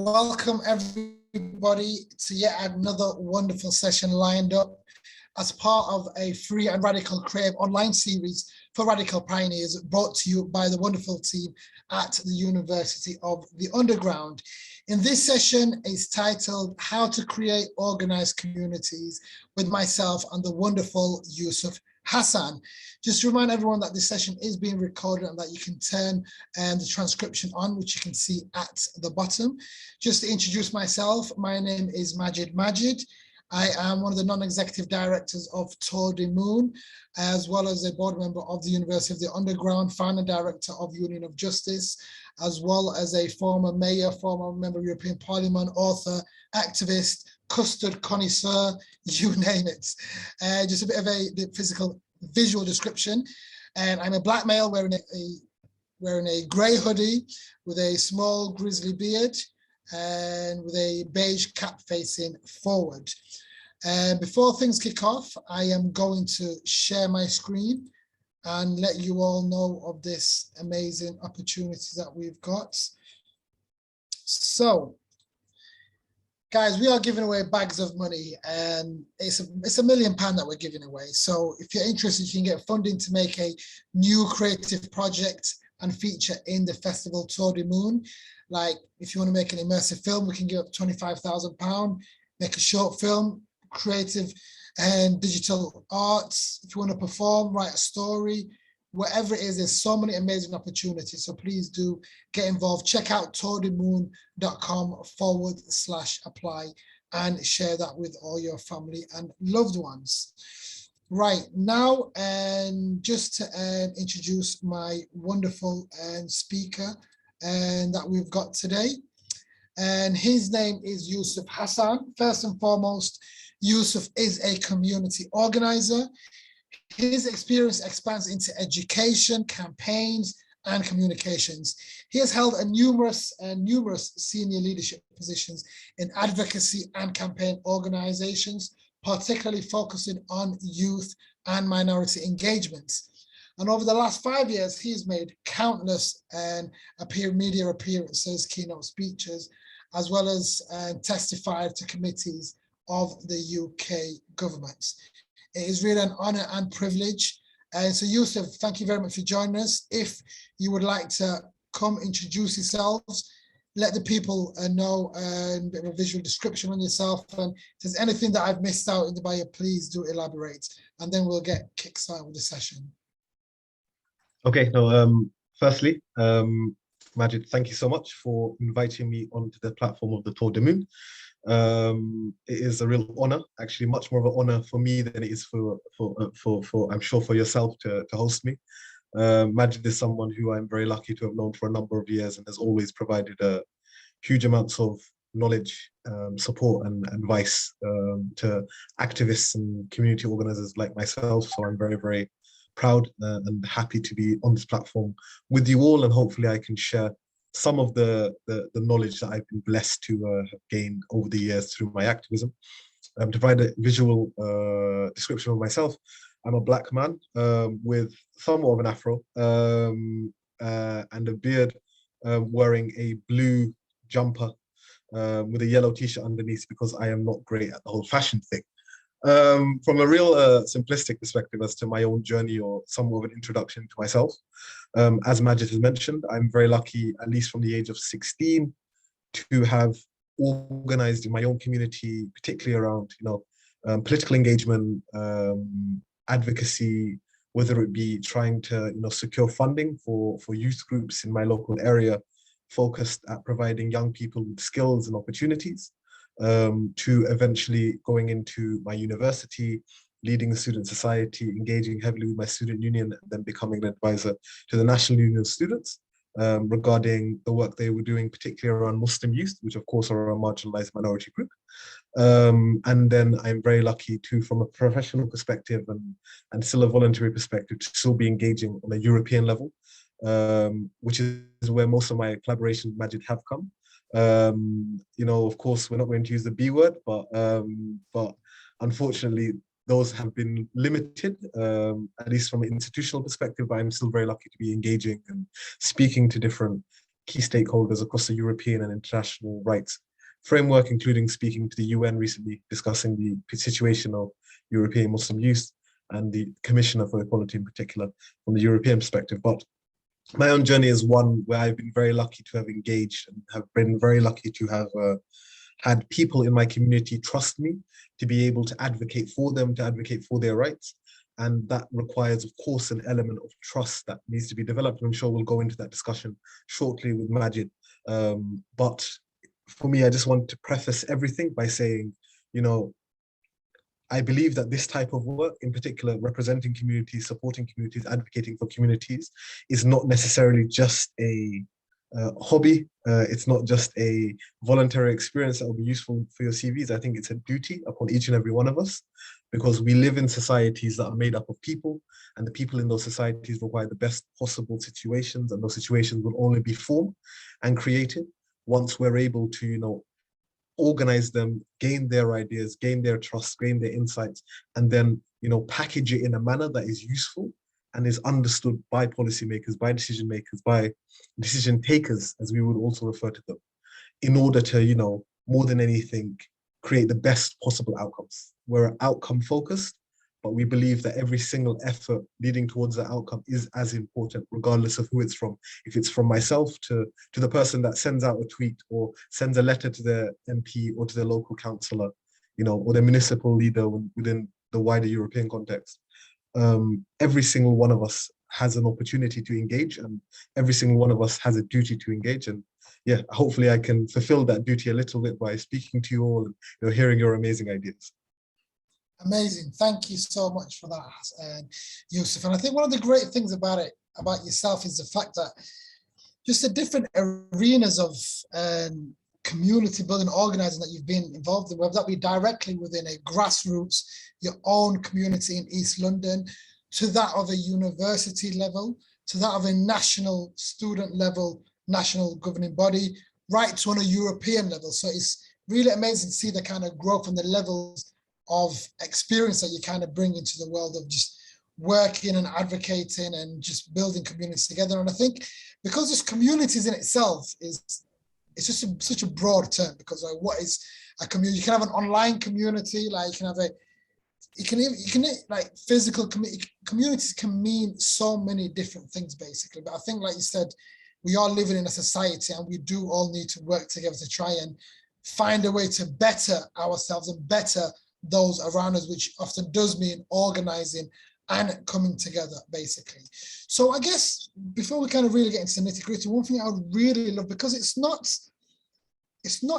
Welcome everybody to yet another wonderful session lined up as part of a free and radical creative online series for radical pioneers brought to you by the wonderful team at the University of the Underground. In this session is titled How to Create Organized Communities with myself and the wonderful Yusuf Hassan. Just to remind everyone that this session is being recorded and that you can turn the transcription on, which you can see at the bottom. Just to introduce myself, my name is Magid. I am one of the non-executive directors of Tour de Moon, as well as a board member of the University of the Underground, founder director of Union of Justice, as well as a former mayor, former member of European Parliament, author, activist, custard connoisseur, you name it. Just a bit of a physical visual description. And I'm a black male wearing a grey hoodie with a small grizzly beard and with a beige cap facing forward. And before things kick off, I am going to share my screen and let you all know of this amazing opportunity that we've got. So, guys, we are giving away bags of money, and it's £1 million that we're giving away. So if you're interested, you can get funding to make a new creative project and feature in the festival Tour de Moon. Like if you want to make an immersive film, we can give up £25,000, make a short film, creative and digital arts. If you want to perform, write a story, whatever it is, there's so many amazing opportunities. So please do get involved. Check out tourdemoon.com/apply and share that with all your family and loved ones. Right now, and just to introduce my wonderful speaker that we've got today. And his name is Yusuf Hassan. First and foremost, Yusuf is a community organizer. His experience expands into education, campaigns, and communications. He has held numerous senior leadership positions in advocacy and campaign organizations, particularly focusing on youth and minority engagements. And over the last 5 years, he's made countless media appearances, keynote speeches, as well as testified to committees of the UK government. It is really an honor and privilege. And so Yusuf, thank you very much for joining us. If you would like to come introduce yourselves, let the people know a bit of a visual description on yourself. And if there's anything that I've missed out in the bio, please do elaborate. And then we'll get kickstarted with the session. Okay, firstly, Magid, thank you so much for inviting me onto the platform of the Tour de Moon. It is a real honor, actually much more of an honor for me than it is for I'm sure for yourself to host me. Magid is someone who I'm very lucky to have known for a number of years and has always provided huge amounts of knowledge, support and advice to activists and community organizers like myself. So I'm very, very proud and happy to be on this platform with you all, and hopefully I can share some of the knowledge that I've been blessed to have gained over the years through my activism. To provide a visual description of myself, I'm a black man with somewhat of an afro and a beard, wearing a blue jumper with a yellow t-shirt underneath because I am not great at the whole fashion thing. From a real simplistic perspective as to my own journey or somewhat of an introduction to myself, as Magid has mentioned, I'm very lucky, at least from the age of 16, to have organized in my own community, particularly around political engagement, advocacy, whether it be trying to secure funding for youth groups in my local area, focused at providing young people with skills and opportunities, to eventually going into my university, leading the student society, engaging heavily with my student union, and then becoming an advisor to the National Union of Students regarding the work they were doing, particularly around Muslim youth, which of course are a marginalized minority group. And then I'm very lucky to, from a professional perspective and still a voluntary perspective, to still be engaging on a European level, which is where most of my collaborations with Magid have come. Of course, we're not going to use the B word, but unfortunately, those have been limited, at least from an institutional perspective. But I'm still very lucky to be engaging and speaking to different key stakeholders across the European and international rights framework, including speaking to the UN recently, discussing the situation of European Muslim youth and the Commissioner for Equality in particular from the European perspective. But my own journey is one where I've been very lucky to have engaged and have been very lucky to have had people in my community trust me to be able to advocate for them, to advocate for their rights. And that requires, of course, an element of trust that needs to be developed. And I'm sure we'll go into that discussion shortly with Magid. But for me, I just want to preface everything by saying, you know, I believe that this type of work, in particular, representing communities, supporting communities, advocating for communities, is not necessarily just a hobby. It's not just a voluntary experience that will be useful for your CVs. I think it's a duty upon each and every one of us, because we live in societies that are made up of people, and the people in those societies require the best possible situations, and those situations will only be formed and created once we're able to, you know, organize them, gain their ideas, gain their trust, gain their insights, and then, you know, package it in a manner that is useful and is understood by policymakers, by decision makers, by decision takers, as we would also refer to them, in order to, you know, more than anything, create the best possible outcomes. We're outcome focused, but we believe that every single effort leading towards that outcome is as important, regardless of who it's from. If it's from myself to the person that sends out a tweet or sends a letter to their MP or to their local councillor, you know, or their municipal leader within the wider European context. Every single one of us has an opportunity to engage, and every single one of us has a duty to engage. And yeah, hopefully I can fulfill that duty a little bit by speaking to you all and, you know, hearing your amazing ideas. Amazing. Thank you so much for that, Yusuf. And I think one of the great things about yourself is the fact that just the different arenas of community building, organizing that you've been involved in, whether that be directly within a grassroots, your own community in East London, to that of a university level, to that of a national student level, national governing body, right to on a European level. So it's really amazing to see the kind of growth and the levels of experience that you kind of bring into the world of just working and advocating and just building communities together. And I think because this communities in itself it's just such a broad term, because like, what is a community? You can have an online community, like you can have like physical communities can mean so many different things basically. But I think, like you said, we are living in a society and we do all need to work together to try and find a way to better ourselves and better those around us, which often does mean organizing and coming together, basically. So I guess before we kind of really get into the nitty-gritty, one thing I would really love, because it's not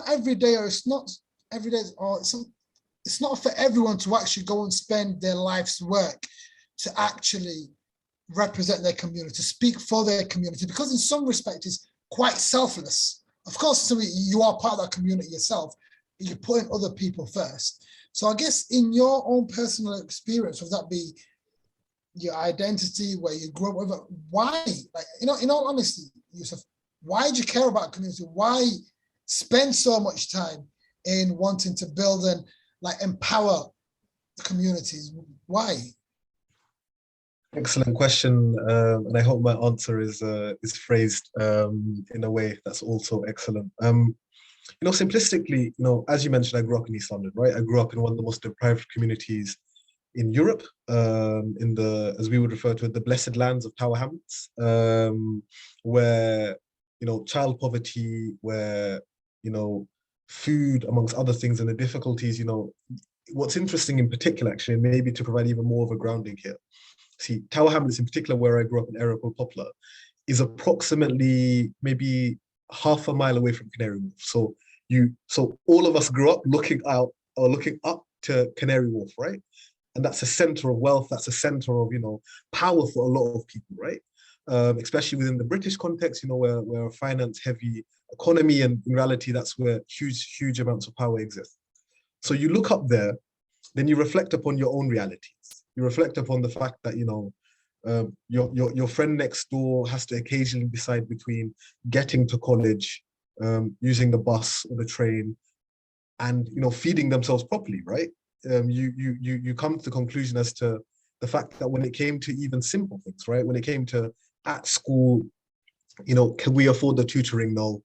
every day, or it's not every day, or it's not for everyone to actually go and spend their life's work to actually represent their community, to speak for their community, because in some respect it's quite selfless. Of course, so you are part of that community yourself, you're putting other people first. So I guess in your own personal experience, would that be your identity, where you grew up, why, like, you know, in all honesty, Yusuf, why do you care about community? Why spend so much time in wanting to build and like empower the communities? Why? Excellent question, and I hope my answer is phrased in a way that's also excellent. You know, simplistically, you know, as you mentioned, I grew up in East London, right? I grew up in one of the most deprived communities in Europe, in the, as we would refer to it, the blessed lands of Tower Hamlets, where, you know, child poverty, where, you know, food, amongst other things, and the difficulties, you know, what's interesting in particular, actually, and maybe to provide even more of a grounding here. See, Tower Hamlets in particular, where I grew up, in area called Poplar, is approximately maybe half a mile away from Canary Wharf. So all of us grew up looking out or looking up to Canary Wharf, right? And that's a center of wealth. That's a center of, you know, power for a lot of people, right? Especially within the British context, you know, we're a finance-heavy economy, and in reality, that's where huge amounts of power exist. So you look up there, then you reflect upon your own realities. You reflect upon the fact that, you know, your friend next door has to occasionally decide between getting to college, using the bus or the train, and, you know, feeding themselves properly, right? You come to the conclusion as to the fact that when it came to even simple things, right? When it came to at school, can we afford the tutoring? No.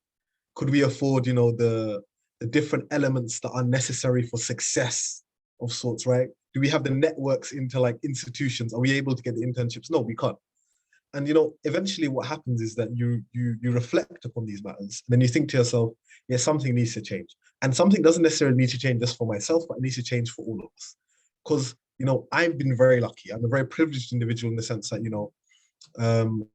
Could we afford, the different elements that are necessary for success of sorts, right? Do we have the networks into like institutions? Are we able to get the internships? No, we can't. And eventually what happens is that you reflect upon these matters, and then you think to yourself, yeah, something needs to change. And something doesn't necessarily need to change just for myself, but it needs to change for all of us. Because I've been very lucky. I'm a very privileged individual in the sense that, um,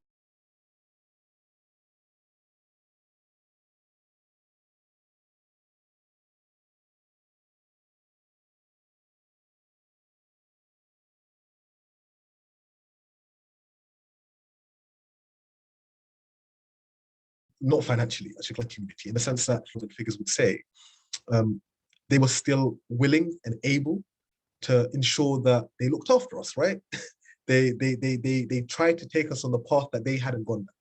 not financially, actually, like community, in the sense that the figures would say, um, they were still willing and able to ensure that they looked after us, right? They tried to take us on the path that they hadn't gone down.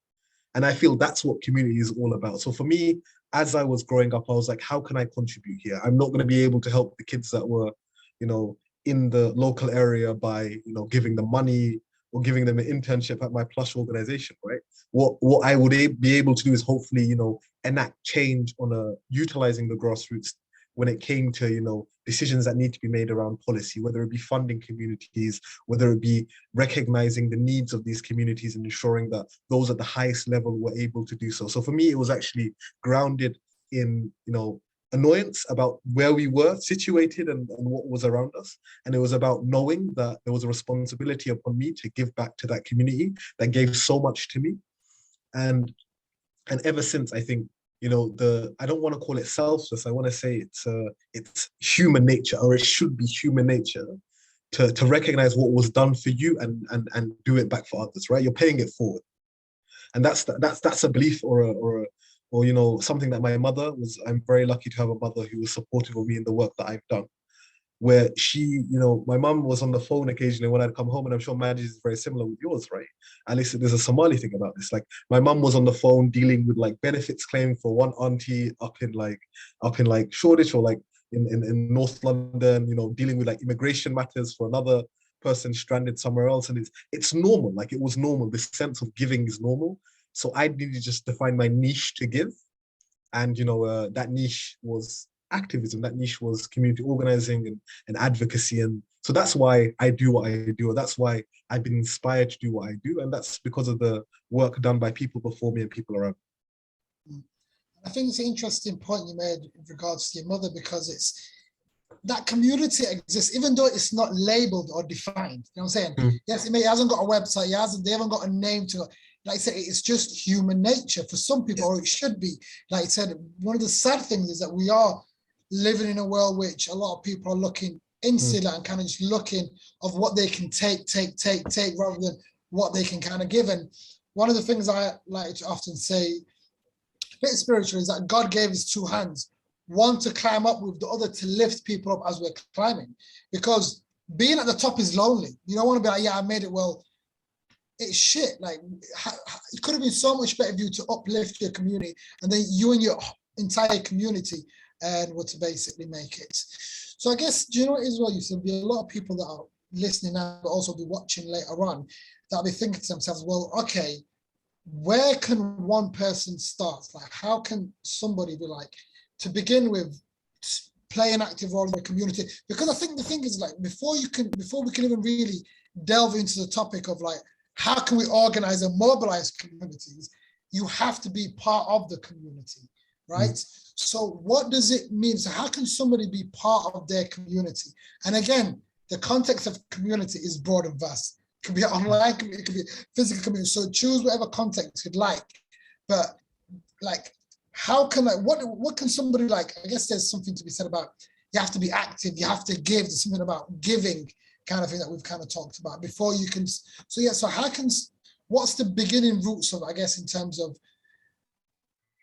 And I feel that's what community is all about. So for me, as I was growing up, I was like, how can I contribute here? I'm not going to be able to help the kids that were, you know, in the local area by, giving them money or giving them an internship at my plush organization, right? What I would be able to do is hopefully, enact change on utilizing the grassroots when it came to, decisions that need to be made around policy, whether it be funding communities, whether it be recognizing the needs of these communities and ensuring that those at the highest level were able to do so. So for me, it was actually grounded in, annoyance about where we were situated and what was around us. And it was about knowing that there was a responsibility upon me to give back to that community that gave so much to me. And ever since, I think, I don't want to call it selfless. I want to say it's human nature, or it should be human nature, to recognize what was done for you and do it back for others, right? You're paying it forward. And that's a belief or something that my mother was. I'm very lucky to have a mother who was supportive of me in the work that I've done, where my mum was on the phone occasionally when I'd come home, and I'm sure Magid is very similar with yours, right? At least there's a Somali thing about this. Like my mum was on the phone dealing with like benefits claim for one auntie up in Shoreditch, or like in North London, dealing with like immigration matters for another person stranded somewhere else. And it's normal. Like it was normal. This sense of giving is normal. So I needed just to find my niche to give. And that niche was activism, that niche was community organizing and advocacy. And so that's why I do what I do, or that's why I've been inspired to do what I do. And that's because of the work done by people before me and people around. I think it's an interesting point you made in regards to your mother, because it's that community exists, even though it's not labeled or defined. You know what I'm saying? Yes, it hasn't got a website, they haven't got a name to it. Like I said, it's just human nature for some people, or it should be. Like I said, one of the sad things is that we are living in a world which a lot of people are looking insular and kind of just looking of what they can take, rather than what they can kind of give. And one of the things I like to often say, a bit spiritual, is that God gave us two hands, one to climb up with, the other to lift people up as we're climbing. Because being at the top is lonely. You don't want to be like, yeah, I made it. Well, it's shit. Like it could have been so much better for you to uplift your community, and then you and your entire community and were to basically make it. So I guess, do you know what as well, Yusuf? There'll be a lot of people that are listening now, but also be watching later on, that'll be thinking to themselves, well, okay, where can one person start? Like, how can somebody be like, to begin with, play an active role in the community? Because I think the thing is, like, before we can even really delve into the topic of like, how can we organize and mobilize communities, you have to be part of the community, right? So what does it mean? So how can somebody be part of their community? And again, the context of community is broad and vast. It could be an online community, it could be a physical community. So choose whatever context you'd like. But like, how can what can somebody, like, I guess there's something to be said about, you have to be active, you have to give. There's something about giving kind of thing that we've kind of talked about before you can. So yeah, so what's the beginning roots of, I guess, in terms of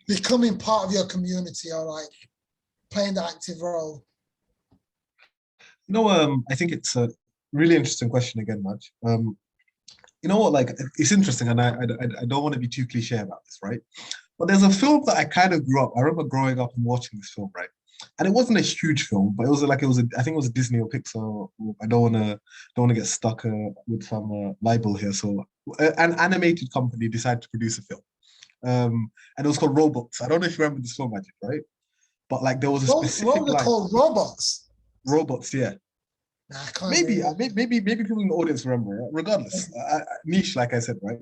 becoming part of your community, or like playing the active role? I think it's a really interesting question again, Maj. You know what, like, it's interesting, and I don't want to be too cliche about this, right? But there's a film that I kind of grew up. I remember growing up and watching this film, right? And it wasn't a huge film, but I think it was a Disney or Pixar. I don't want to get stuck with some libel here. So an animated company decided to produce a film. And it was called Robots. I don't know if you remember this film, Magic, right? But like there was a What specific were they line. called? Robots? Robots, yeah. Nah, I can't Maybe, remember. maybe people in the audience remember. Right? Regardless, niche, like I said, right?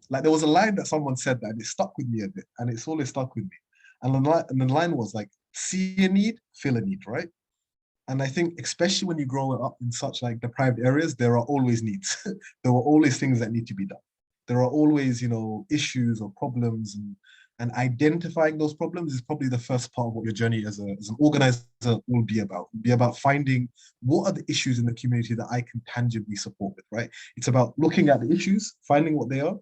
Like there was a line that someone said that and it stuck with me a bit, and it's always stuck with me. And the line was like, "See a need, fill a need," right? And I think, especially when you grow up in such like deprived areas, there are always needs. There were always things that need to be done. There are always, issues or problems, and identifying those problems is probably the first part of what your journey as an organizer will be about. Be about finding what are the issues in the community that I can tangibly support with, right? It's about looking at the issues, finding what they are.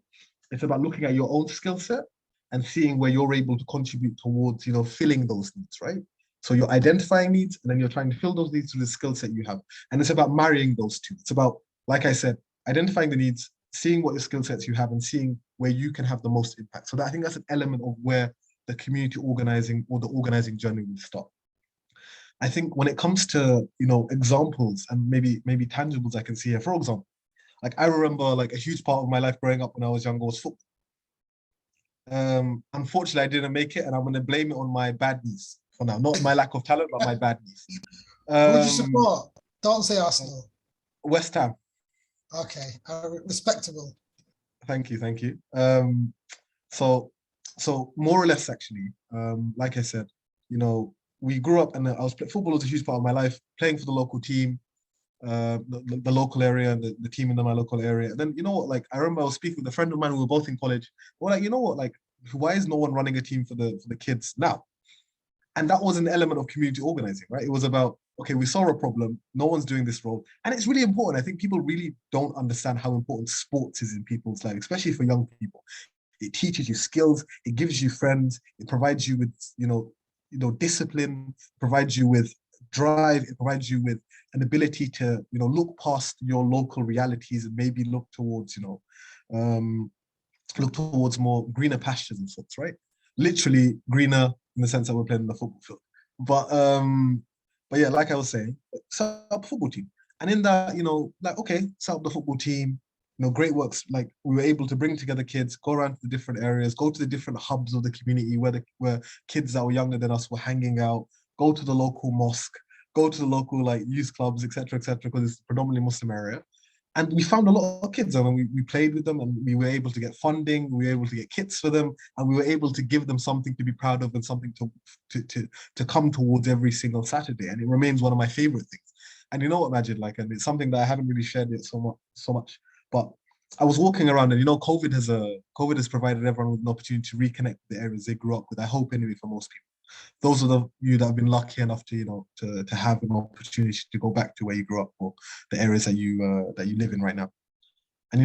It's about looking at your own skill set and seeing where you're able to contribute towards, filling those needs, right? So you're identifying needs and then you're trying to fill those needs through the skill set you have. And it's about marrying those two. It's about, like I said, identifying the needs, seeing what the skill sets you have and seeing where you can have the most impact. So I think that's an element of where the community organizing or the organizing journey will start. I think when it comes to, examples and maybe tangibles I can see here, for example, like I remember like a huge part of my life growing up when I was younger was football. Unfortunately, I didn't make it, and I'm going to blame it on my bad knees for now. Not my lack of talent, but my bad knees. Who would you support? Don't say Arsenal. West Ham. Okay, respectable. Thank you, thank you. So more or less, actually, like I said, we grew up, and football was a huge part of my life. Playing for the local team, the local area, the team in my local area. And then you know what? Like I remember I was speaking with a friend of mine. We were both in college. We're like, you know what? Like, why is no one running a team for the kids now? And that was an element of community organizing, right? It was about, okay, we saw a problem, no one's doing this role. And it's really important. I think people really don't understand how important sports is in people's life, especially for young people. It teaches you skills, it gives you friends, it provides you with, discipline, provides you with drive, it provides you with an ability to, look past your local realities and maybe look towards more greener pastures and sorts, right? Literally greener in the sense that we're playing in the football field. But yeah, like I was saying, set up a football team. And in that, okay, set up the football team, great works. Like we were able to bring together kids, go around to the different areas, go to the different hubs of the community where kids that were younger than us were hanging out, go to the local mosque, go to the local like youth clubs, etc., because it's a predominantly Muslim area. And we found a lot of kids, and we played with them, and we were able to get funding, we were able to get kits for them, and we were able to give them something to be proud of and something to come towards every single Saturday. And it remains one of my favorite things. And you know what, Magid, like, and it's something that I haven't really shared yet so much. But I was walking around, and COVID has provided everyone with an opportunity to reconnect with the areas they grew up with. I hope anyway for most people. Those are you that have been lucky enough to have an opportunity to go back to where you grew up or the areas that you live in right now. And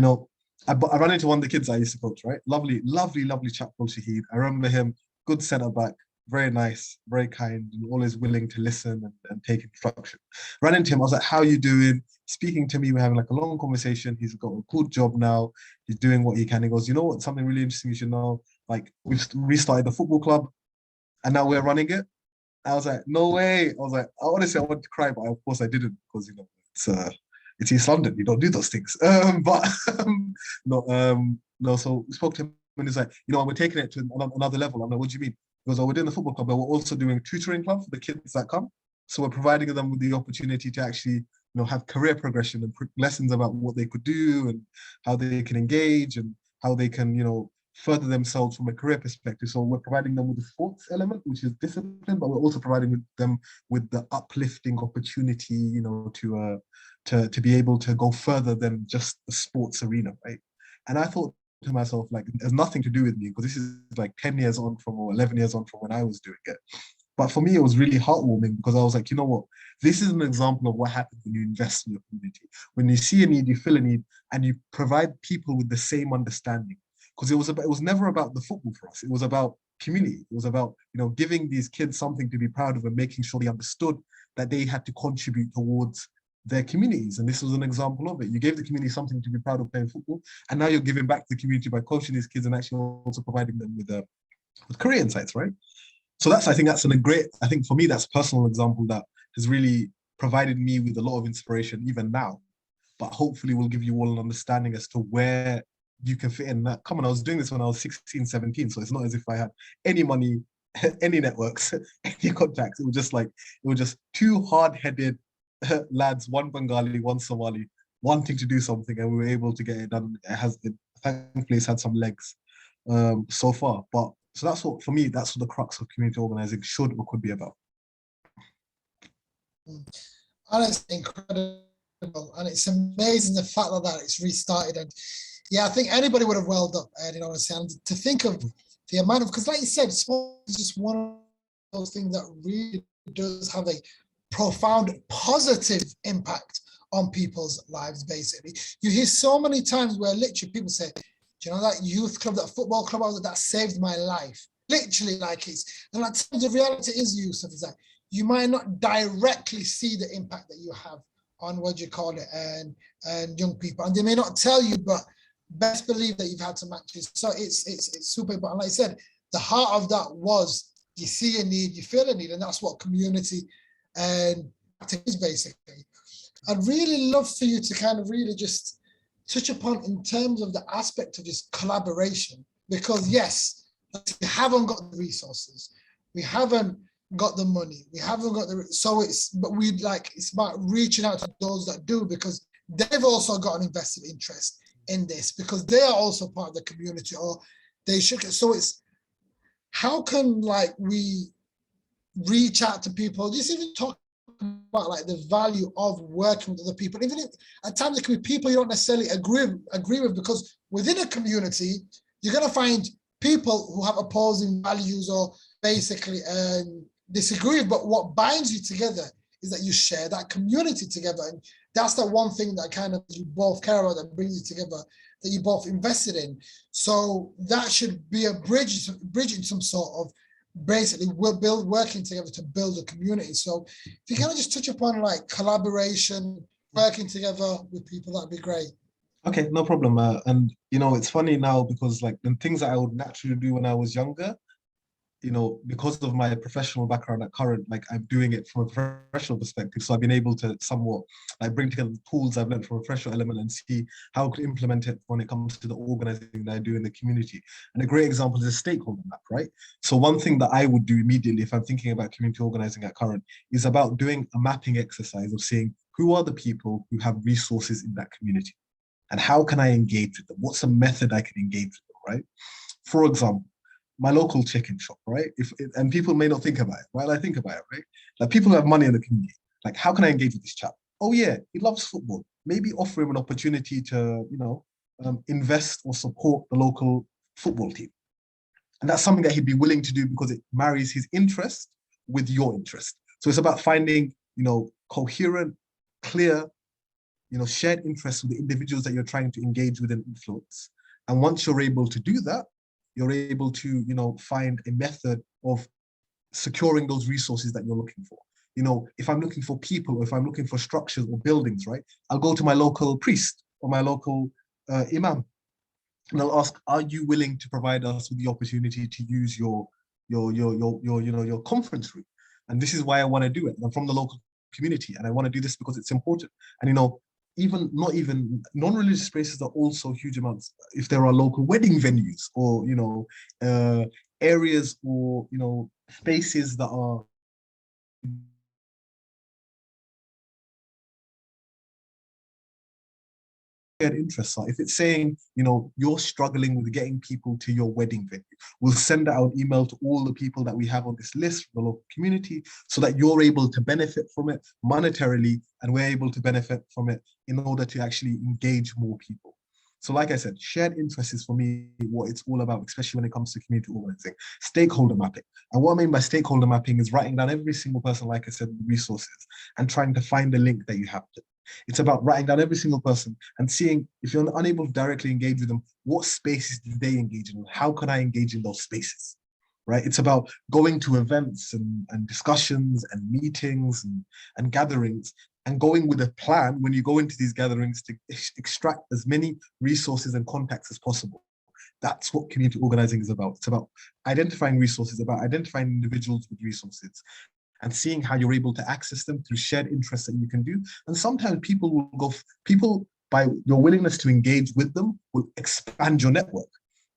I ran into one of the kids I used to coach, right? Lovely, lovely, lovely chap called Shahid. I remember him, good centre back, very nice, very kind, and always willing to listen and take instruction. Ran into him, I was like, "How you doing?" Speaking to me, we're having like a long conversation. He's got a good job now. He's doing what he can. He goes, "You know what? Something really interesting you should know. Like we've restarted the football club, and now we're running it." I was like, "No way!" I was like, honestly, I wanted to cry, but of course I didn't because it's East London. You don't do those things. But no. So we spoke to him, and he's like, "We're taking it to another level." I'm like, "What do you mean?" He goes, "Oh, we're doing the football club, but we're also doing a tutoring club for the kids that come. So we're providing them with the opportunity to actually, have career progression and lessons about what they could do and how they can engage and how they can, further themselves from a career perspective. So we're providing them with the sports element, which is discipline, but we're also providing them with the uplifting opportunity, to be able to go further than just the sports arena, right?" And I thought to myself, like, it has nothing to do with me because this is like 10 years on from or 11 years on from when I was doing it. But for me, it was really heartwarming because I was like, you know what? This is an example of what happens when you invest in your community. When you see a need, you fill a need, and you provide people with the same understanding. Because it was never about the football for us. It was about community. It was about, giving these kids something to be proud of and making sure they understood that they had to contribute towards their communities. And this was an example of it. You gave the community something to be proud of playing football, and now you're giving back to the community by coaching these kids and actually also providing them with career insights, right? So I think I think for me, that's a personal example that has really provided me with a lot of inspiration even now, but hopefully will give you all an understanding as to where you can fit in. That, come on, I was doing this when I was 16, 17, so it's not as if I had any money, any networks, any contacts. It was just two hard-headed lads, one Bengali, one Somali, wanting to do something, and we were able to get it done. Thankfully it's had some legs so far. But so that's what, for me, that's what the crux of community organizing should or could be about. And it's incredible, and it's amazing the fact that it's restarted. And yeah, I think anybody would have welled up, you know what I'm saying? To think of the amount of, because like you said, sport is just one of those things that really does have a profound positive impact on people's lives. Basically, you hear so many times where literally people say, do you know that youth club, that football club that saved my life? Literally, like it's, and at times the reality is, Yusuf, is that you might not directly see the impact that you have on what you call it and young people, and they may not tell you, but best believe that you've had some matches. So it's super important. Like I said, the heart of that was you see a need, you feel a need, and that's what community and is basically. I'd really love for you to kind of really just touch upon in terms of the aspect of just collaboration, because yes, we haven't got the resources, we haven't got the money, we haven't got the, so it's, but we like, it's about reaching out to those that do, because they've also got an invested interest in this, because they are also part of the community, or they should. So it's, how can like we reach out to people, just even talk about like the value of working with other people, even if at times it can be people you don't necessarily agree with, because within a community you're going to find people who have opposing values or basically disagree, but what binds you together is that you share that community together, and that's the one thing that kind of you both care about, that brings you together, that you both invested in. So that should be a bridge in some sort of, basically we're working together to build a community. So if you kind of just touch upon like collaboration, working together with people, that'd be great. Okay, no problem. And you know, it's funny now because like the things that I would naturally do when I was younger, you know, because of my professional background at current, like I'm doing it from a professional perspective. So I've been able to somewhat like bring together the tools I've learned from a professional element and see how I could implement it when it comes to the organizing that I do in the community. And a great example is a stakeholder map, right? So one thing that I would do immediately if I'm thinking about community organizing at current is about doing a mapping exercise of seeing who are the people who have resources in that community and how can I engage with them? What's a method I can engage with them, right? For example, my local chicken shop, right? And people may not think about it, while I think about it, right? Like people who have money in the community, like how can I engage with this chap? Oh yeah, he loves football. Maybe offer him an opportunity to, you know, invest or support the local football team. And that's something that he'd be willing to do because it marries his interest with your interest. So it's about finding, you know, coherent, clear, you know, shared interests with the individuals that you're trying to engage with and influence. And once you're able to do that, you're able to, you know, find a method of securing those resources that you're looking for. You know, if I'm looking for people, or if I'm looking for structures or buildings, right, I'll go to my local priest or my local imam, and I'll ask, are you willing to provide us with the opportunity to use your conference room? And this is why I want to do it. I'm from the local community, and I want to do this because it's important. And you know, even non-religious spaces are also huge amounts. If there are local wedding venues or, you know, areas or, you know, spaces that are interests are. If it's saying, you know, you're struggling with getting people to your wedding venue, we'll send out an email to all the people that we have on this list from the local community so that you're able to benefit from it monetarily and we're able to benefit from it in order to actually engage more people. So like I said, shared interests is for me what it's all about, especially when it comes to community organizing. Stakeholder mapping. And what I mean by stakeholder mapping is writing down every single person, like I said, resources, and trying to find the link that you have to. It's about writing down every single person and seeing if you're unable to directly engage with them, what spaces do they engage in? How can I engage in those spaces? Right? It's about going to events and discussions and meetings and gatherings and going with a plan when you go into these gatherings to extract as many resources and contacts as possible. That's what community organizing is about. It's about identifying resources, about identifying individuals with resources, and seeing how you're able to access them through shared interests that you can do. And sometimes people will go, people by your willingness to engage with them will expand your network.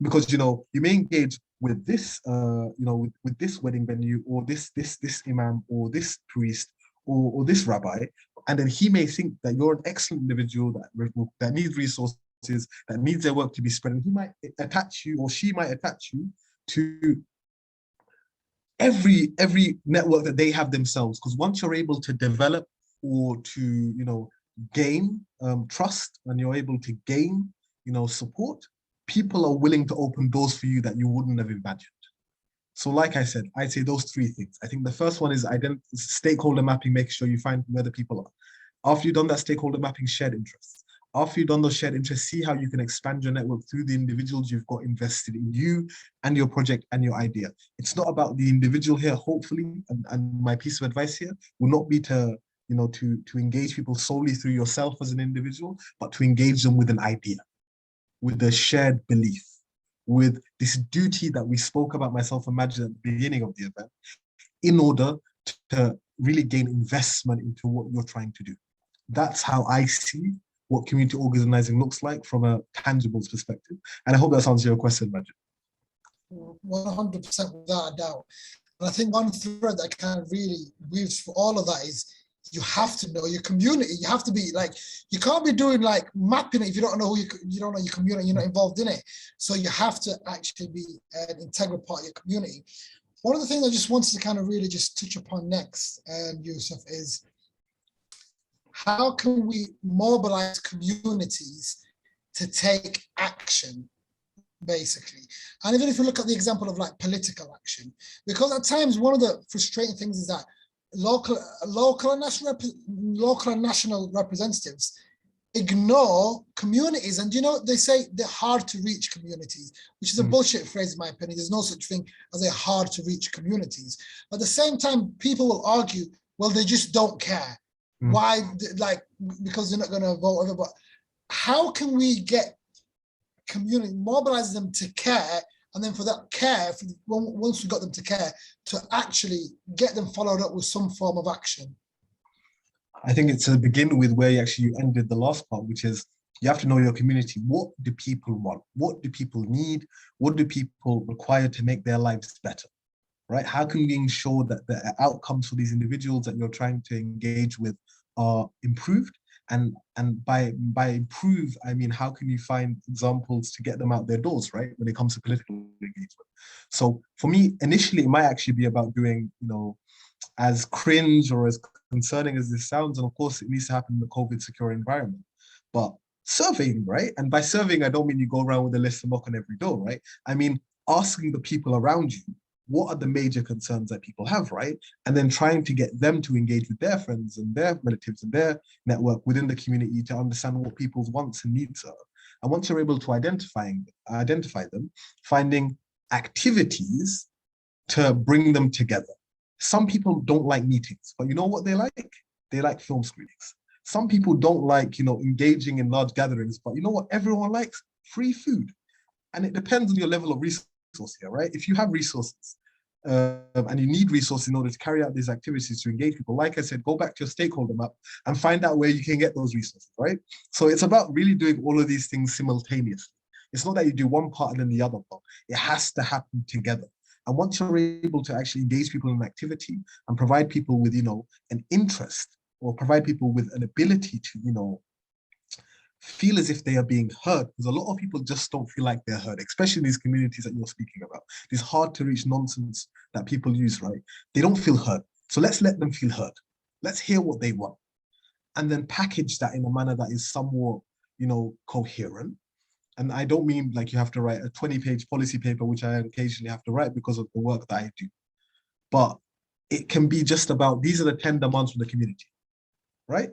Because you may engage with this with this wedding venue, or this imam, or this priest, or this rabbi, and then he may think that you're an excellent individual that needs resources, that needs their work to be spread, and he might attach you, or she might attach you to every network that they have themselves. Because once you're able to develop, or to gain trust, and you're able to gain support, people are willing to open doors for you that you wouldn't have imagined. So like I said, I'd say those three things. I think the first one is stakeholder mapping, making sure you find where the people are. After you've done that stakeholder mapping, shared interests. After you've done those shared interests, see how you can expand your network through the individuals you've got invested in you and your project and your idea. It's not about the individual here, hopefully, and my piece of advice here will not be to engage people solely through yourself as an individual, but to engage them with an idea, with a shared belief, with this duty that we spoke about, myself and Magid, at the beginning of the event, in order to really gain investment into what you're trying to do. That's how I see what community organizing looks like from a tangibles perspective. And I hope that answers your question, Magid. 100% without a doubt. And I think one thread that kind of really weaves for all of that is you have to know your community. You have to be like, you can't be doing like mapping it if you don't know you don't know your community, you're not involved in it. So you have to actually be an integral part of your community. One of the things I just wanted to kind of really just touch upon next, Yusuf, is how can we mobilize communities to take action, basically? And even if you look at the example of like political action, because at times one of the frustrating things is that local and national representatives ignore communities. And they say they're hard to reach communities, which is a bullshit phrase in my opinion. There's no such thing as a hard to reach communities. At the same time, people will argue, well, they just don't care. Why? Like, because they're not going to vote. But how can we get community, mobilize them to care, and then for that care, once we got them to care, to actually get them followed up with some form of action? I think it's to begin with where you ended the last part, which is you have to know your community. What do people want? What do people need? What do people require to make their lives better? Right? How can we ensure that the outcomes for these individuals that you're trying to engage with are improved? And by improve, I mean, how can you find examples to get them out their doors, right? When it comes to political engagement. So for me, initially, it might actually be about doing, as cringe or as concerning as this sounds, and of course it needs to happen in the COVID secure environment, but surveying, right? And by surveying, I don't mean you go around with a list and knock on every door, right? I mean, asking the people around you, what are the major concerns that people have, right? And then trying to get them to engage with their friends and their relatives and their network within the community to understand what people's wants and needs are. And once you're able to identify them, finding activities to bring them together. Some people don't like meetings, but you know what they like? They like film screenings. Some people don't like, engaging in large gatherings, but you know what everyone likes? Free food. And it depends on your level of resource here, right? If you have resources and you need resources in order to carry out these activities to engage people, like I said, go back to your stakeholder map and find out where you can get those resources, right? So it's about really doing all of these things simultaneously. It's not that you do one part and then the other part. It has to happen together. And once you're able to actually engage people in an activity and provide people with, an interest, or provide people with an ability to, feel as if they are being heard, because a lot of people just don't feel like they're heard, especially in these communities that you're speaking about. This hard to reach nonsense that people use, right? They don't feel heard. So let's let them feel heard. Let's hear what they want. And then package that in a manner that is somewhat, coherent. And I don't mean like you have to write a 20-page policy paper, which I occasionally have to write because of the work that I do. But it can be just about, these are the 10 demands from the community, right?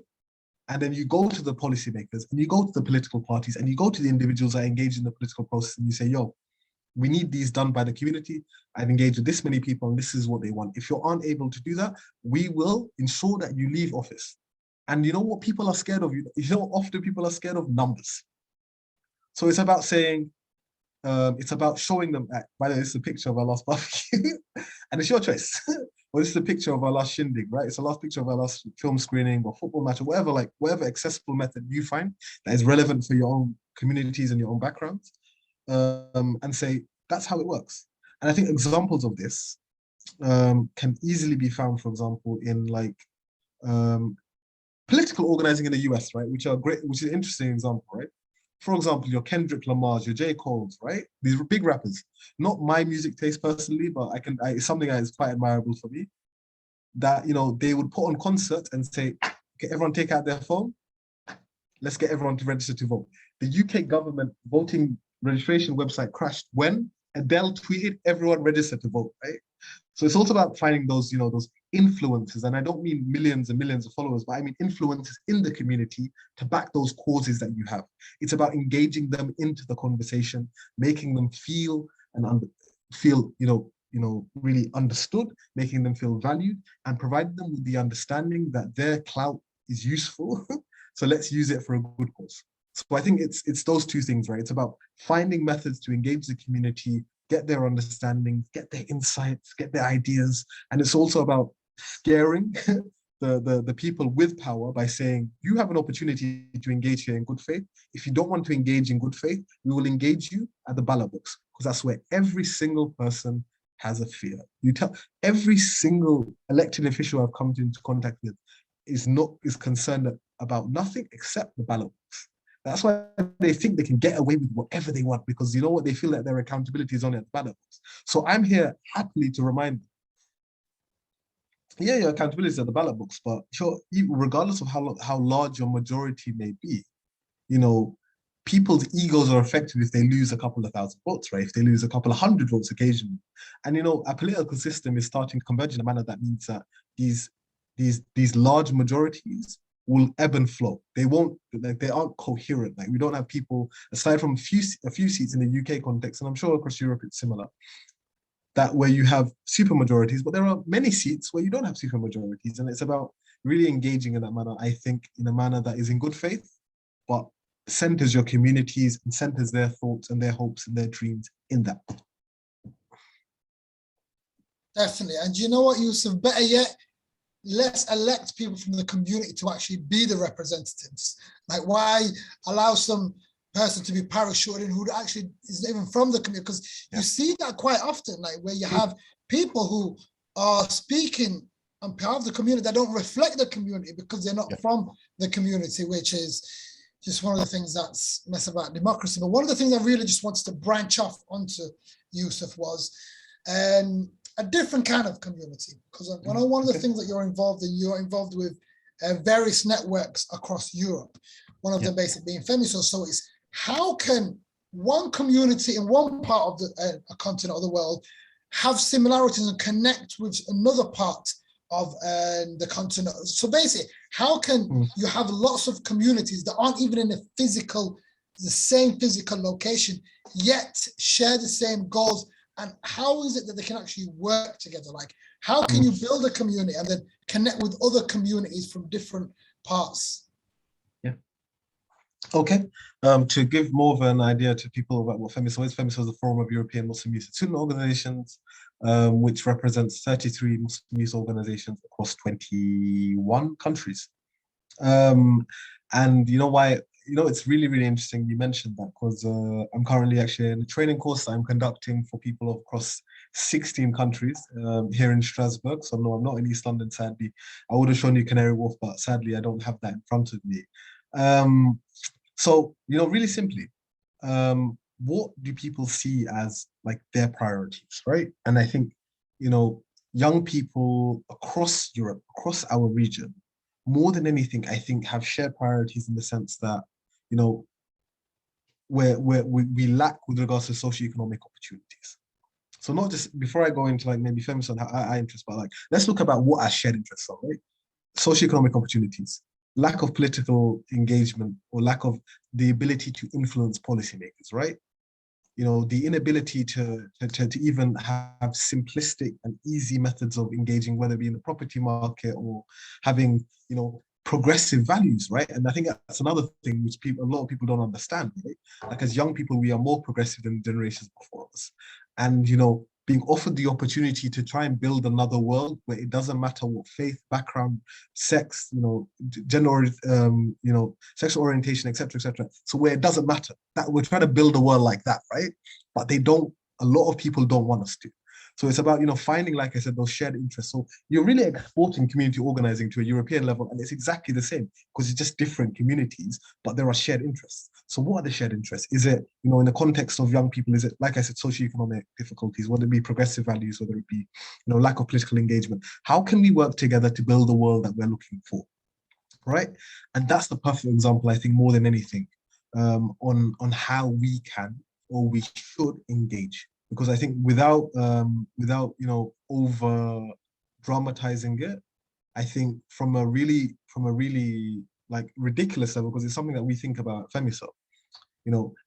And then you go to the policymakers and you go to the political parties and you go to the individuals that engage in the political process and you say, yo, we need these done by the community. I've engaged with this many people and this is what they want. If you aren't able to do that, we will ensure that you leave office. And you know what people are scared of? Often people are scared of numbers. So it's about saying, it's about showing them, by the way, this is a picture of our last barbecue, and it's your choice. or this is a picture of our last shindig, right? It's the last picture of our last film screening or football match or whatever, like whatever accessible method you find that is relevant for your own communities and your own backgrounds, and say that's how it works. And I think examples of this can easily be found, for example, in like political organizing in the US, right? Which are great, which is an interesting example, right? For example, your Kendrick Lamar's, your J. Cole's, right? These big rappers. Not my music taste personally, but it's something that is quite admirable for me. That, you know, they would put on concerts and say, okay, everyone take out their phone. Let's get everyone to register to vote. The UK government voting registration website crashed when Adele tweeted, everyone register to vote, right? So it's also about finding those, you know, those influences. And I don't mean millions and millions of followers, but I mean influences in the community to back those causes that you have. It's about engaging them into the conversation, making them feel feel, really understood, making them feel valued, and providing them with the understanding that their clout is useful. So let's use it for a good cause. So I think it's those two things, right? It's about finding methods to engage the community, get their understanding, get their insights, get their ideas. And it's also about scaring the people with power by saying, you have an opportunity to engage here in good faith. If you don't want to engage in good faith, we will engage you at the ballot box, because that's where every single person has a fear. You tell every single elected official I've come into contact with is concerned about nothing except the ballot box. That's why they think they can get away with whatever they want, because you know what, they feel that their accountability is only at the ballot box. So I'm here happily to remind them, yeah, your accountability is at the ballot box, but sure, regardless of how large your majority may be, you know, people's egos are affected if they lose a couple of thousand votes, right? If they lose a couple of hundred votes occasionally. And, you know, our political system is starting to converge in a manner that means that these large majorities will ebb and flow. They won't, like, they aren't coherent. Like, we don't have people, aside from a few seats in the UK context, and I'm sure across Europe it's similar, that where you have super majorities, but there are many seats where you don't have super majorities. And it's about really engaging in that manner, I think, in a manner that is in good faith, but centers your communities and centers their thoughts and their hopes and their dreams in that. Definitely. And you know what, Yusuf, better yet, let's elect people from the community to actually be the representatives. Like, why allow some person to be parachuted in who actually isn't even from the community? Because you see that quite often, like where you have people who are speaking on behalf of the community that don't reflect the community because they're not from the community, which is just one of the things that's mess about democracy. But one of the things I really just wanted to branch off onto, Yusuf, was a different kind of community. Because one of the things that you're involved with various networks across Europe. One of them basically being Femiso. So it's, how can one community in one part of the continent of the world have similarities and connect with another part of the continent? So basically, how can you have lots of communities that aren't even in the same physical location, yet share the same goals? And how is it that they can actually work together? Like, how can you build a community and then connect with other communities from different parts? Okay, to give more of an idea to people about what Femiso is the Forum of European Muslim Youth Student Organizations, which represents 33 Muslim youth organizations across 21 countries. And you know why, it's really, really interesting you mentioned that, because I'm currently actually in a training course that I'm conducting for people across 16 countries here in Strasbourg. So no, I'm not in East London, sadly. I would have shown you Canary Wharf, but sadly I don't have that in front of me. So, really simply, what do people see as like their priorities, right? And I think, young people across Europe, across our region, more than anything, I think have shared priorities in the sense that, we lack with regards to socioeconomic opportunities. So not just, before I go into like maybe Femiso and how I interest, but like, let's look about what our shared interests are, right? Socioeconomic opportunities, lack of political engagement, or lack of the ability to influence policymakers, right? The inability to even have simplistic and easy methods of engaging, whether it be in the property market or having, progressive values, right? And I think that's another thing which a lot of people don't understand, right? Like, as young people, we are more progressive than generations before us. And, being offered the opportunity to try and build another world where it doesn't matter what faith, background, sex, gender, sexual orientation, etc., etc. So where it doesn't matter, that we're trying to build a world like that, right? But they don't. A lot of people don't want us to. So it's about, finding, like I said, those shared interests. So you're really exporting community organizing to a European level, and it's exactly the same because it's just different communities, but there are shared interests. So what are the shared interests? Is it, in the context of young people, is it, like I said, socioeconomic difficulties, whether it be progressive values, whether it be, lack of political engagement? How can we work together to build the world that we're looking for, right? And that's the perfect example, I think, more than anything, on how we can or we should engage. Because I think without over dramatizing it, I think from a really like ridiculous level, because it's something that we think about Femiso,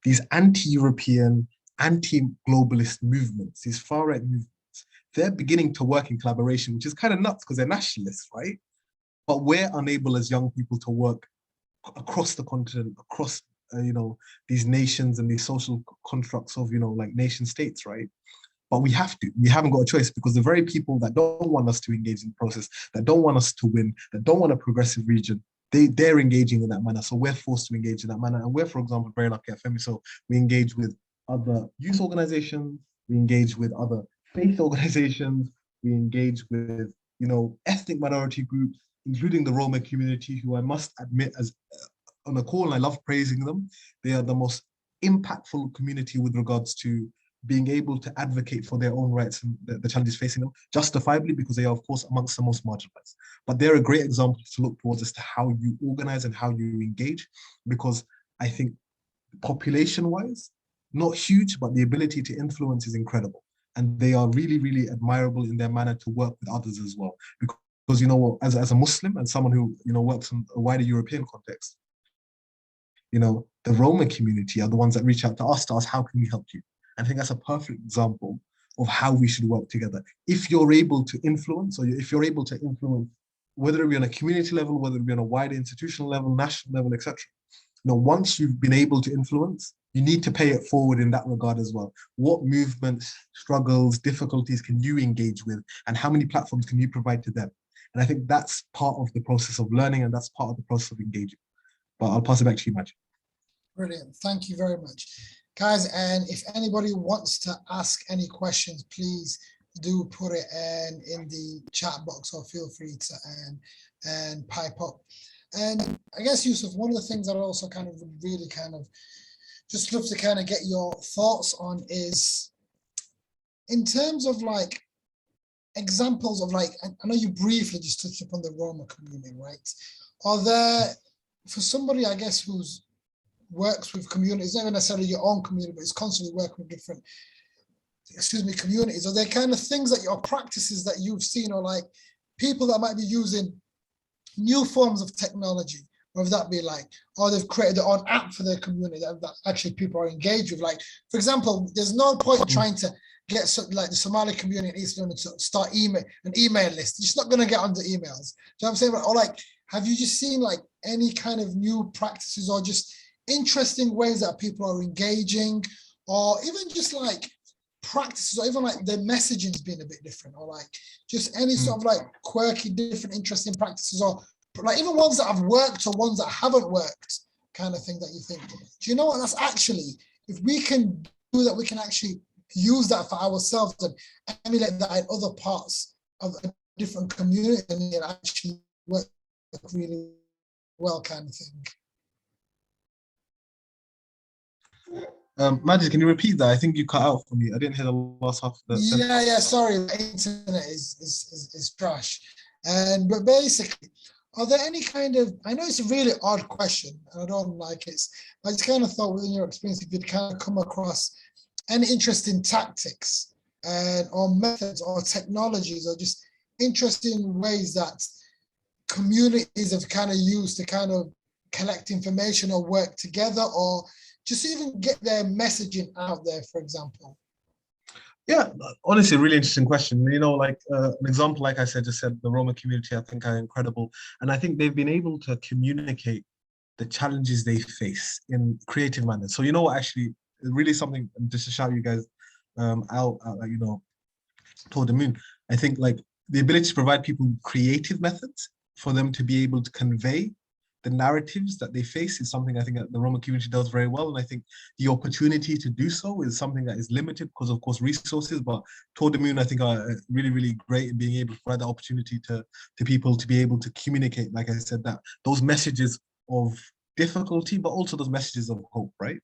these anti-European, anti-globalist movements, these far-right movements, they're beginning to work in collaboration, which is kind of nuts because they're nationalists, right? But we're unable as young people to work across the continent, across these nations and these social constructs of like nation states, right? But we have to. We haven't got a choice because the very people that don't want us to engage in the process, that don't want us to win, that don't want a progressive region, they're engaging in that manner. So we're forced to engage in that manner. And we're, for example, very lucky at FEMI. So we engage with other youth organizations, we engage with other faith organizations, we engage with ethnic minority groups, including the Roma community, who I must admit, as on a call, and I love praising them. They are the most impactful community with regards to being able to advocate for their own rights and the challenges facing them, justifiably, because they are, of course, amongst the most marginalized. But they're a great example to look towards as to how you organize and how you engage, because I think population-wise, not huge, but the ability to influence is incredible. And they are really, really admirable in their manner to work with others as well. Because, as a Muslim and someone who, works in a wider European context, the Roma community are the ones that reach out to us, how can we help you? I think that's a perfect example of how we should work together. If you're able to influence, or if you're able to influence, whether it be on a community level, whether it be on a wider institutional level, national level, etc. Once you've been able to influence, you need to pay it forward in that regard as well. What movements, struggles, difficulties can you engage with, and how many platforms can you provide to them? And I think that's part of the process of learning, and that's part of the process of engaging. But I'll pass it back to you, Magid. Brilliant. Thank you very much. Guys, and if anybody wants to ask any questions, please do put it in the chat box, or feel free to and pipe up. And I guess, Yusuf, one of the things that I also kind of really just love to kind of get your thoughts on is in terms of like examples of like, I know you briefly just touched upon the Roma community, right? Are there, for somebody, I guess, who's works with communities, not necessarily your own community, but it's constantly working with different, communities, are there kind of things that your practices that you've seen, or like people that might be using new forms of technology, whether that be like, or they've created their own app for their community that actually people are engaged with? Like, for example, there's no point trying to get like the Somali community in East London to start an email list. You're just not going to get onto emails. Do you know what I'm saying? Or like, have you just seen like any kind of new practices or just interesting ways that people are engaging, or even just like practices, or even like their messaging's been a bit different, or like just any sort of like quirky, different, interesting practices, or like even ones that have worked or ones that haven't worked, kind of thing that you think, do you know what, that's actually, if we can do that, we can actually use that for ourselves and emulate that in other parts of a different community, and it actually work really well, kind of thing. Magid, can you repeat that? I think you cut out for me. I didn't hear the last half of the sentence. Yeah, sorry, my internet is trash. But basically, are there any kind of, I know it's a really odd question and I don't like it, I just kind of thought within your experience, if you'd kind of come across any interesting tactics or methods or technologies, or just interesting ways that communities have kind of used to kind of collect information or work together, or just even get their messaging out there, for example? Yeah, honestly, really interesting question. Like an example, like I just said, the Roma community, I think, are incredible. And I think they've been able to communicate the challenges they face in creative manners. So, actually, really something, just to shout you guys out, toward the moon. I think like the ability to provide people creative methods for them to be able to convey the narratives that they face is something I think that the Roma community does very well. And I think the opportunity to do so is something that is limited because of course resources, but Toward the Moon I think are really, really great in being able to provide the opportunity to people to be able to communicate, like I said, that those messages of difficulty, but also those messages of hope, right?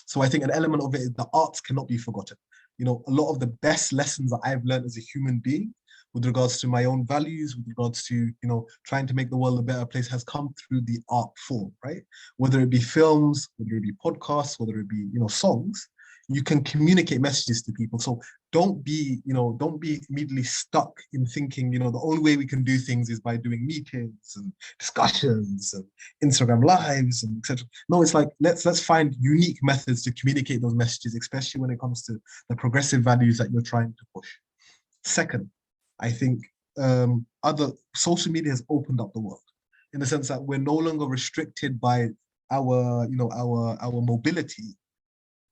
So I think an element of it is the arts cannot be forgotten. You know, a lot of the best lessons that I've learned as a human being with regards to my own values, with regards to, you know, trying to make the world a better place has come through the art form, right? Whether it be films, whether it be podcasts, whether it be, you know, songs, you can communicate messages to people. So don't be, you know, don't be immediately stuck in thinking, you know, the only way we can do things is by doing meetings and discussions and Instagram lives and etc. No, it's like let's find unique methods to communicate those messages, especially when it comes to the progressive values that you're trying to push. Second, I think other social media has opened up the world in the sense that we're no longer restricted by our, you know, our mobility.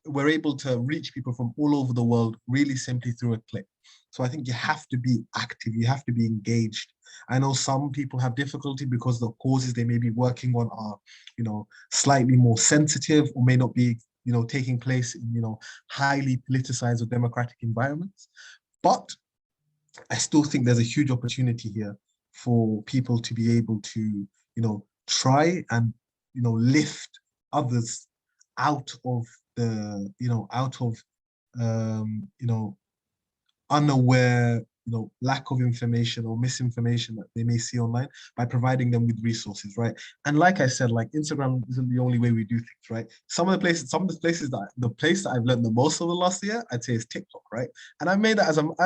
We're able to reach people from all over the world really simply through a click. So I think you have to be active, you have to be engaged. I know some people have difficulty because the causes they may be working on are, you know, slightly more sensitive or may not be, you know, taking place in, you know, highly politicized or democratic environments. But I still think there's a huge opportunity here for people to be able to, you know, try and, you know, lift others out of the, you know, out of, you know, unaware, you know, lack of information or misinformation that they may see online by providing them with resources, right? And like I said, like Instagram isn't the only way we do things, right? Some of the places that the place that I've learned the most over the last year, I'd say is TikTok, right? And I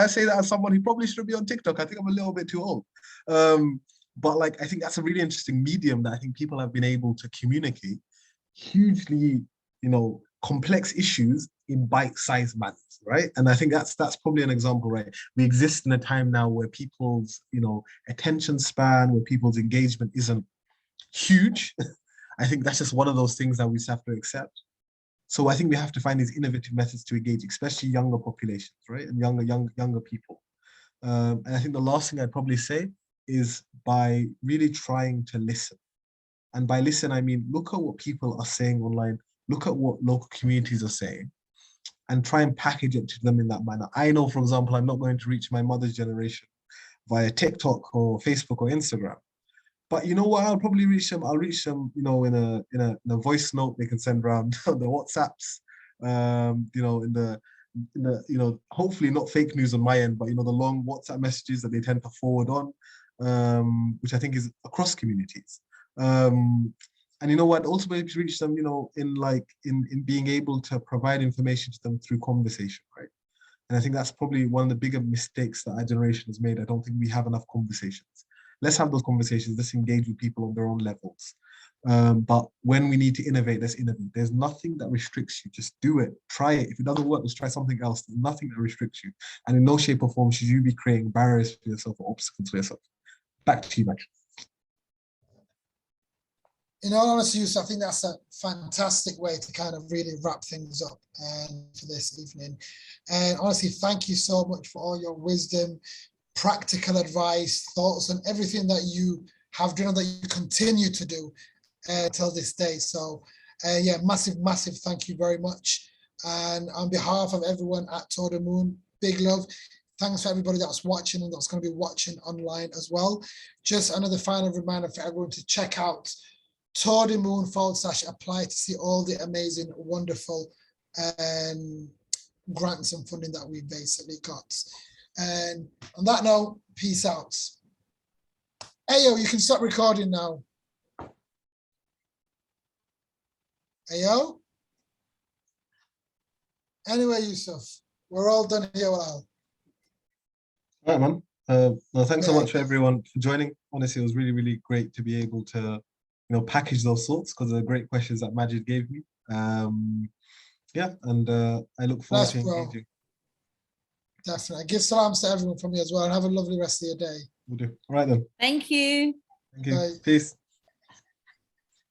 say that as someone who probably should be on TikTok. I think I'm a little bit too old. But like I think that's a really interesting medium that I think people have been able to communicate hugely, you know, complex issues in bite-sized manners, right? And I think that's probably an example, right? We exist in a time now where people's, you know, attention span, where people's engagement isn't huge. I think that's just one of those things that we just have to accept. So I think we have to find these innovative methods to engage, especially younger populations, right? And younger people. And I think the last thing I'd probably say is by really trying to listen. And by listen, I mean, look at what people are saying online, look at what local communities are saying, and try and package it to them in that manner. I know, for example, I'm not going to reach my mother's generation via TikTok or Facebook or Instagram. But you know what? I'll probably reach them. I'll reach them, you know, in a voice note they can send around the WhatsApps, you know, in the you know, hopefully not fake news on my end, but you know, the long WhatsApp messages that they tend to forward on, which I think is across communities. And you know what, also maybe to reach them, you know, in being able to provide information to them through conversation, right? And I think that's probably one of the bigger mistakes that our generation has made. I don't think we have enough conversations. Let's have those conversations, let's engage with people on their own levels. But when we need to innovate, let's innovate. There's nothing that restricts you. Just do it, try it. If it doesn't work, let's try something else. There's nothing that restricts you. And in no shape or form should you be creating barriers for yourself or obstacles for yourself. Back to you, Magid. In all honesty, Yusuf, I think that's a fantastic way to kind of really wrap things up for this evening. And honestly, thank you so much for all your wisdom, practical advice, thoughts, and everything that you have done and that you continue to do till this day. So yeah, massive thank you very much. And on behalf of everyone at Toward the Moon, big love. Thanks for everybody that's watching and that's going to be watching online as well. Just another final reminder for everyone to check out TowardTheMoon/apply to see all the amazing, wonderful grants and funding that we basically got. And on that note, peace out. Ayo, you can stop recording now. Ayo? Anyway, Yusuf, we're all done here. Well, all right, man. Well, thanks so much for everyone for joining. Honestly, it was really, really great to be able to, you know, package those thoughts because they're great questions that Magid gave me. Yeah, and I look forward to engaging. Definitely. Give salams to everyone from me as well and have a lovely rest of your day. We'll do. All right then. Thank you. Thank you. Bye. Peace.